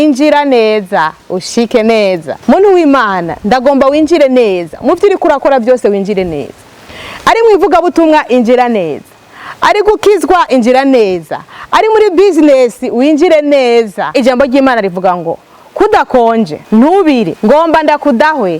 Injira neza, ushike neza. Muntu w'Imana, ndagomba winjire neza. Muvyo uri kurakora byose winjire neza. Ari mwivuga butumwa injira neza. Ari gukizwa injira neza. Ari muri business winjire neza. Ijambo ry'Imana rivuga ngo kudakonje ntubire ngomba ndakudahwe.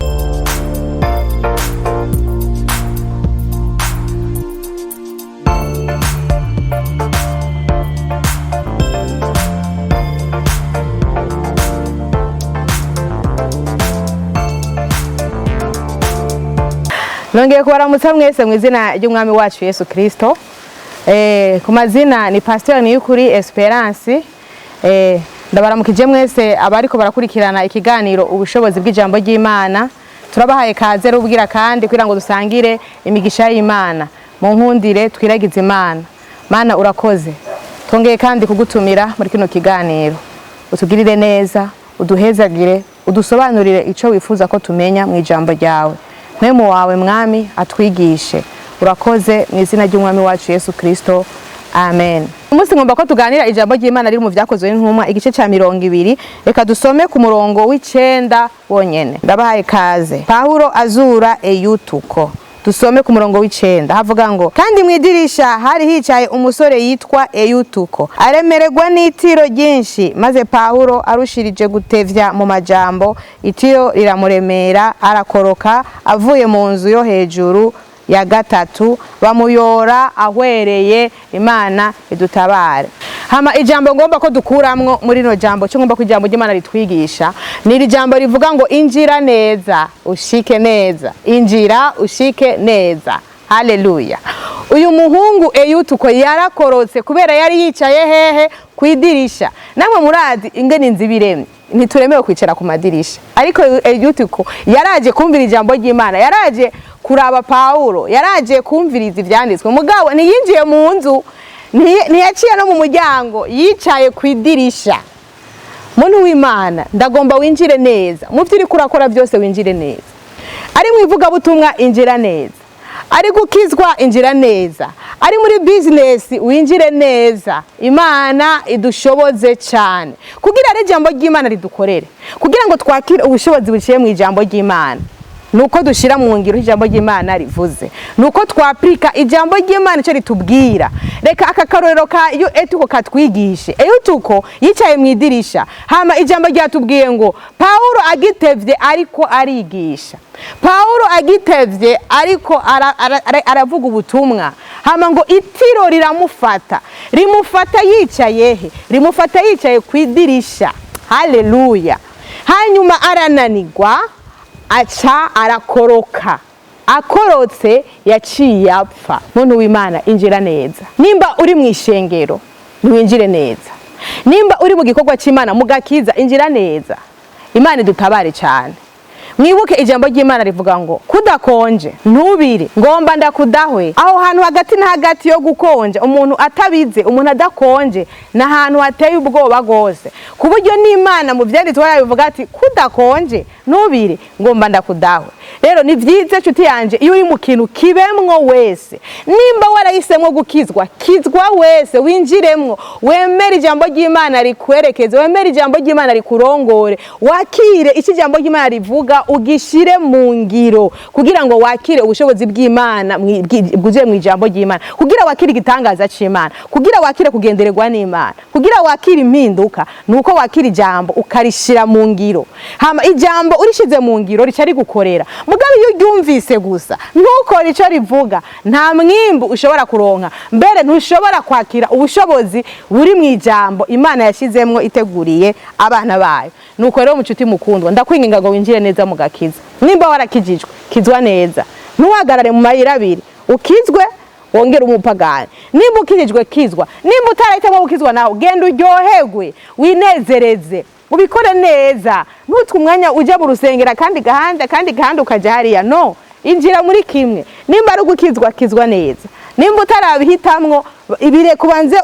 Nongeye kubaramutsa mwese mu izina ry'umwami wacu Yesu Kristo. Ku mazina ni Pasteur Niyukuri Esperance. Ndabaramukije mwese abariko barakurikirana ikiganiro ubushobozi bw'ijambo ry'Imana. Turabahaye kaze rubwira kandi kugira ngo dusangire imigisha y'Imana. Mu nkundire twiragize Imana. Mana urakoze. Tongeye kandi kugutumira muri kino kiganiro. Utugirire neza, uduhezagire, udusobanurire ico wifuza ko tumenya mu ijambo ryawe. Mwemu wawe mwami atwigishe. Urakoze mu izina ry'umwami wacu Yesu Kristo. Amen. Umunsi ngomba ko tuganira ijambo ry'Imana riri mu vyakozwe n'intumwa igice ca 200. Reka dusome ku murongo w'9 wonyene. Ndabahaye kaze. Paulo azura Eyutuko. Dusome ku murongo w'9 havuga ngo kandi mwidirisha hari hicaye umusore yitwa Eyutuko aremererwa n'itiro ryinshi maze Paulo arushirije gutevya mu majambo itiro riramuremera arakoroka avuye mu nzu yo hejuru ya gatatu bamuyora ahwereye. Imana idutabare. Hama ijambo ngomba ko dukuramwo muri no jambo cyo ngomba ko ijambo ry'Imana ritwigisha ni iri jambo rivuga ngo injira neza ushike neza. Injira ushike neza. Haleluya. Uyu muhungu Eyutuko yarakorotse kubera yari yicaye hehe kwidirisha. Namwe murazi ingene inzibiremye ntituremewe kwicara ku madirisha. Ariko Eyutuko yaraje kumvira ijambo ry'Imana, yaraje kuraba Paulo, yaraje kumviriza ivyanditswe. Mugabo ntiyinjiye mu nzu, ntiyaciye no mu muryango, yicaye kwidirisha. Muntu w'Imana, ndagomba winjire neza. Muvyo uri kurakora byose winjire neza. Ari mwivuga butumwa injira neza. Ari gukizwa injira neza. Ari muri business winjire neza. Imana idushoboze cyane kugira ari ijambo ry'Imana ridukorere, kugira ngo twakire ubushobozi buciye mu ijambo ry'Imana. Nuko dushira mu ngiro ijambo ry'Imana rivuze, nuko twaplika ijambo ry'Imana cyo ritubwira. Reka akakarorero ka Eyutuko katwigishe. Eyutuko yicaye mu idirisha, hama ijambo ryatubwiye ngo Paulo agitevye ariko arigisha. Paulo agitevye ariko aravuga ubutumwa, hama ngo itiro riramufata, rimufata yicaye he? Rimufata yicaye ku idirisha. Haleluya. Hanyuma arananirwa aca arakoroka. Akorotse yaciye apfa. Muntu w'Imana injira neza. Nimba uri mu ishengero winjire neza. Nimba uri mu gikorwa cy'Imana mugakiza injira neza. Imana idutabare cyane. Mwibuke ijambo ry'Imana rivuga ngo kudakonje ntubire ngomba ndakudahwe. Aho hantu hagati na hagati yo gukonja umuntu atabize, umuntu adakonje na hantu hateye ubwoba gose. Kuburyo n'Imana mu vyanditswe yabivuga ati kudakonje ntubire ngomba ndakudahwe. Rero ni vyiza cuti yanje iyo uri mu kintu kibemwo wese. Nimba warayisemwo gukizwa, kizwa wese winjiremwo. Wemere ijambo ry'Imana rikwerekeze, wemere ijambo ry'Imana rikurongore. Wakire iki jambo ry'Imana rivuga ugishire mu ngiro kugira ngo wakire ubushobozi bw'Imana bwuzuye mu ijambo ry'Imana, kugira wakire igitangaza c'Imana, kugira wakire kugendererwa n'Imana, kugira wakire impinduka. Nuko wakire ijambo ukarishira mu ngiro. Hama ijambo urishize mu ngiro ricari gukorera. Mugabe iyo uryumvise gusa ntukore ico rivuga nta mwimbu ushobora kuronka, mbere ntushobora kwakira ubushobozi buri mu ijambo Imana yashizemwo iteguriye abana bayo. Nuko rero mucuti mukundwa ndakwinginga ngo winjire neza mu gakiza. Nimba warakijijwe kizwa neza, ntuhagarare mu mayira abiri, ukizwe wongera umupagani. Nimba ukijijwe kizwa, nimba utarahitamo gukizwa nawe genda uryoherwe winezereze ubikore neza. Ntutwe umwanya ujya mu rusengera kandi gahanda ukaja hariya. No, injira muri kimwe. Nimba ari gukizwa kizwa neza. Nimba utarabihitamwo ibire kubanze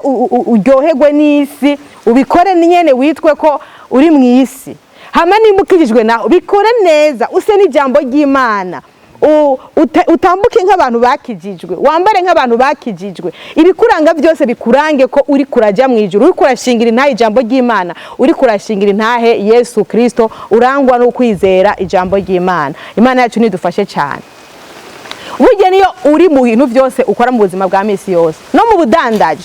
uryoherwe n'isi, ubikore nyene witwe ko uri mu isi. Hama nimba ukijijwe naho bikore neza, use n'ijambo ry'Imana. utambuke nk'abantu bakijijwe, wambare nk'abantu bakijijwe, ibikuranga byose bikurange ko uri kurajya mu ijuru, uri kurashingira intahe ijambo ry'Imana, uri kurashingira intahe Yesu Kristo, urangwa no kwizera ijambo ry'Imana. Imana yacu nidufashe cyane. Burya niyo uri mu bintu byose ukora mu buzima bwa misi yose, no mu budandaji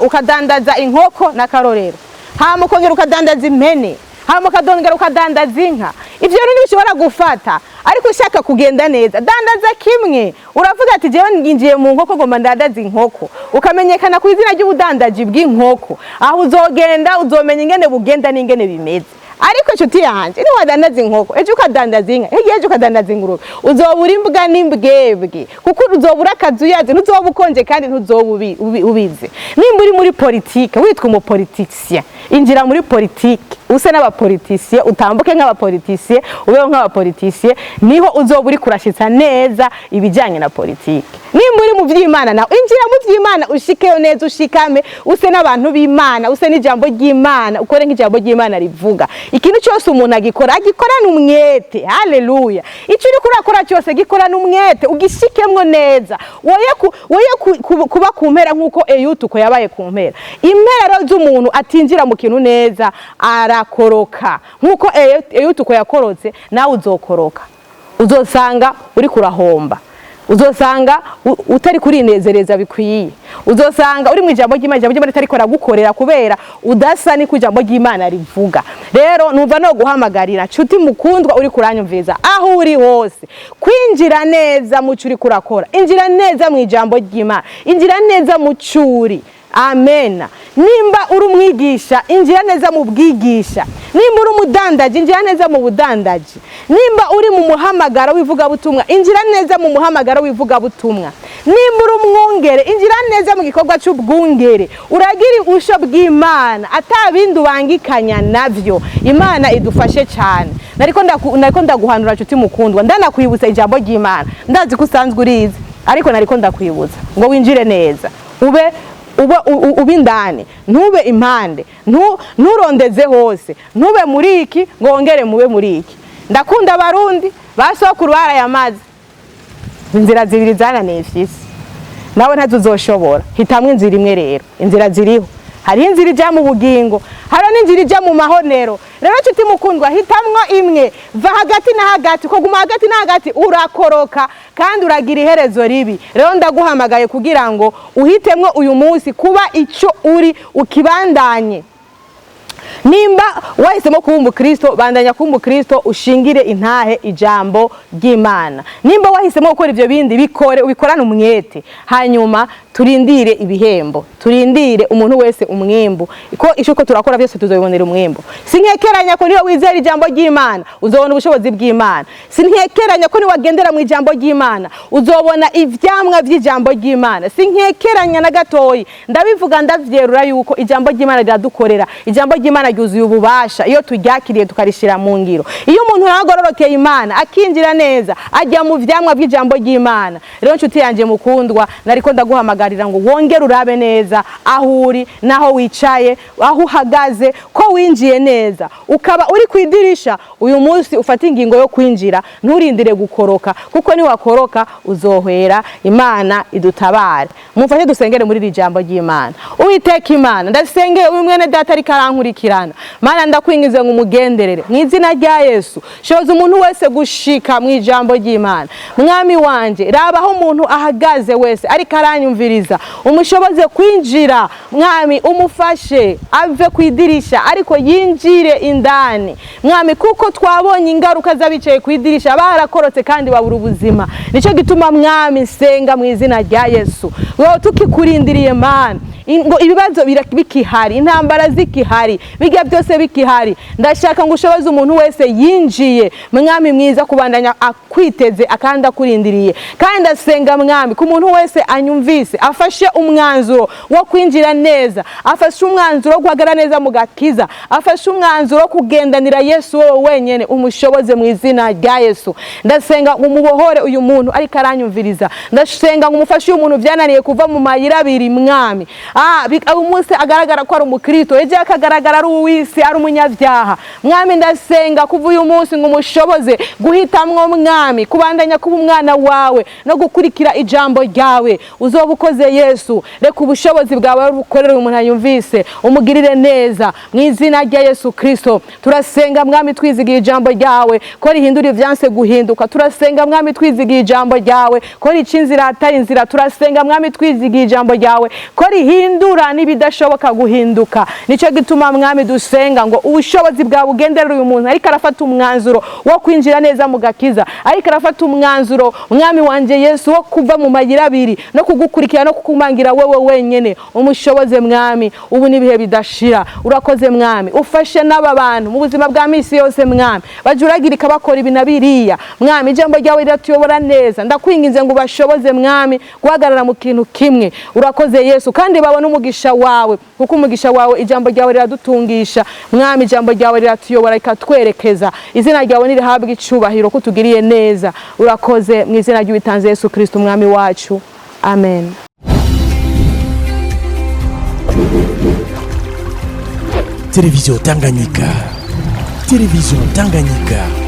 ukadandaza inkoko na karorero, hama ukongera ukadandaza impene, hama ukadongera ukadandaza inka, ivyo rero bishobora gufata. Ariko ushaka kugenda neza, dandaza kimwe. Uravuga ati jewe nginjiye mu nkoko ngomba ndandaza inkoko, ukamenyekana ku izina ry'ubudandaji bw'inkoko, aho uzogenda uzomenya ingene bugenda n'ingene bimeze. Ariko nshuti yanje, ni wadandaza inkoko, ejo ukadandaza inka, ejo ukadandaza ingurube, uzobura imbwa n'imbwebwe, kuko uzobura akazi uyazi, ntuzoba ukonje kandi ntuzoba ubize. Nimba uri muri politike, witwa umupoliticien, injira muri politike, use n'abapoliticien, utambuke nk'abapoliticien, ubeho nk'abapoliticien, niho uzoba uri kurashitsa neza ibijyanye na politike. Nimba uri mu by'Imana nawe, injira mu by'Imana, ushikeyo neza, ushikame, use n'abantu b'Imana, use n'ijambo ry'Imana, ukore nk'ijambo ry'Imana rivuga. Ikintu cyose umuntu agikorana umwete. Haleluya. Icyo uri kurakora cyose gikorana umwete, ugishikemwo neza. Woye kuba kumpera nkuko Eyutuko yabaye kumpera. Impera z'umuntu atinjira mu kintu neza arakoroka. Nkuko Eyutuko yakorotse, nawe uzokoroka. Uzosanga uri kurahomba. Uzosanga utari kurinezereza bikwiye. Uzosanga uri mu ijambo ry'Imana, ijambo ry'Imana ritariko ragukorera kubera udasa ni ku ijambo ry'Imana rivuga. Rero numva no guhamagarira nshuti mukundwa uri kuranyumviza aho uri hose, kwinjira neza mu curi kurakora, injira neza mu ijambo ry'Imana, injira neza mu curi. Amena. Nimba uri umwigisha, injira neza mu bwigisha. Nimba uri umudandaji, injira neza mu budandaji. Nimba uri mu muhamagaro w'ivuga butumwa, injira neza mu muhamagaro w'ivuga butumwa. Nimba uri umwungere, injira neza mu gikorwa cy'ubwungere. Uragiri ubusho bw'Imana, atabindi ubangikanya navyo. Imana idufashe cyane. Nariko ndaguhanura nshuti mukundwa, ndanakwibutsa ijambo ry'Imana. Ndazi ko usanzwe urizi, ariko nariko ndakwibutsa ngo winjire neza. Ube indani, ntube impande, nturondeze hose, ntube muri iki ngo wongere mube muri iki. Ndakunda abarundi basokuru barayamaze, inzira zibiri zananiye ifisi, nawe ntazuzoshobora. Hitamwe inzira imwe rero, inzira ziriho. Hari inzira ijya mu bugingo, hari n'inzira ijya mu mahonero. Rero nshuti mukundwa, hitamwo imwe, va hagati na hagati, ko guma hagati na hagati urakoroka kandi uragira iherezo ribi. Rero ndaguhamagaye kugira ngo uhitemwo uyu munsi kuba ico uri ukibandanye. Nimba wahisemo kuba umukristo, bandanya kuba umukristo, ushingire intahe ijambo ry'Imana. Nimba wahisemo gukora ivyo bindi, ubikorane umwete. Hanyuma turindire ibihembo, turindire umuntu wese umwimbu, ko ishuko turakora byose tuzobibonera umwimbu. Sinkekeranya ko niyo wizera ijambo ry'Imana uzobona ubushobozi bw'Imana. Sinkekeranya ko ni wagendera mu ijambo ry'Imana uzobona ivyamwa by'ijambo ry'Imana. Sinkekeranya na gatoyi, ndabivuga ndavyerura yuko ijambo ry'Imana ryadukorera. Ijambo ry'Imana ryuzuye ububasha iyo turyakiriye tukarishira mu ngiro. Iyo umuntu yagororokeye Imana akinjira neza, ajya mu vyamwa by'ijambo ry'Imana. Rero nshuti yanje mukundwa, nariko ndaguhamagara ngo wongere urabe neza aho uri naho wicaye, aho uhagaze, ko winjiye neza. Ukaba uri kwidirisha uyu munsi, ufata ingingo yo kwinjira, nturindire gukoroka, kuko ni wakoroka uzohwera. Imana idutabare. Mumfashe dusengere muri iri jambo ry'Imana. Uwiteka Imana, ndasengeye uyu mwene data ari karankurikirana. Mana ndakwingize ngo umugenderere mu izina rya Yesu. Shoza umuntu wese gushika mu ijambo ry'Imana. Mwami wanje, rabaho umuntu ahagaze wese ari karanyumvira, umushoboze kwinjira. Mwami umufashe ave kwidirisha ariko yinjire indani. Mwami kuko twabonye ingaruka z'abicaye kwidirisha barakorotse kandi babura ubuzima. Nico gituma mwami senga mu izina rya Yesu, wowe tukikurindiriye Mana, ngo ibibazo bikihari, intambara zikihari, bijya byose bikihari. Ndashaka ngo ushoboze umuntu wese yinjiye mwami mwiza kubandanya akwiteze akanda kurindiriye. Kandi asenga mwami ku muntu wese anyumvise afashe umwanzuro wo kwinjira neza, afashe umwanzuro wo guhagara neza mu gakiza, afashe umwanzuro wo kugendanira Yesu wowe wenyene, umushoboze mu izina rya Yesu. Ndasenga ngo umubohore uyu muntu ariko aranyumviriza. Ndasenga ngo umufashe uyu muntu byananiye kuva mu mayira abiri mwami, umunsi agaragara ko ari umukristo, ejo akagaragara ari uwisi, ari umunyabyaha. Mwami ndasenga kuva uyu munsi ngo umushoboze guhitamwo mwami kubandanya kuba umwana wawe no gukurikira ijambo ryawe. Uzoba ukoze Yesu, reka ubushobozi bwawe bukorere umuntu yumvise, umugirire neza mu izina rya Yesu Kristo. Turasenga mwami twizigiye ijambo ryawe ko rihindura ivyanse guhinduka. Turasenga mwami twizigiye ijambo ryawe ko ricinzira atari inzira. Turasenga mwami twizigiye ijambo ryawe ko rihindura nibidashoboka guhinduka. Nico gituma mwami dusenga ngo ubushobozi bwawe bugenderere uyu muntu ariko arafata umwanzuro wo kwinjira neza mu gakiza, ariko arafata umwanzuro mwami wanje Yesu wo kuva mu mayira abiri no kugukurikira no kukumangira wewe wenyene. Umushoboze mwami ubu nibihe bidashira. Urakoze mwami, ufashe n'aba bantu mu buzima bwa misi yose mwami bajuragirika bakora ibi nabiriya mwami. Ijambo ryawe riratuyobora neza, ndakwinginze ngo bashoboze mwami guhagarara mu kintu kimwe. Urakoze Yesu, kandi babone umugisha wawe kuko umugisha wawe ijambo ryawe riradutungisha mwami. Ijambo ryawe riratuyobora ikatwerekeza. Izina ryawe nirihabwe icubahiro ko tugiriye neza. Urakoze mu izina ry'ubitanze Yesu Kristo umwami wacu, amen. Télévision Tanganyika. Télévision Tanganyika.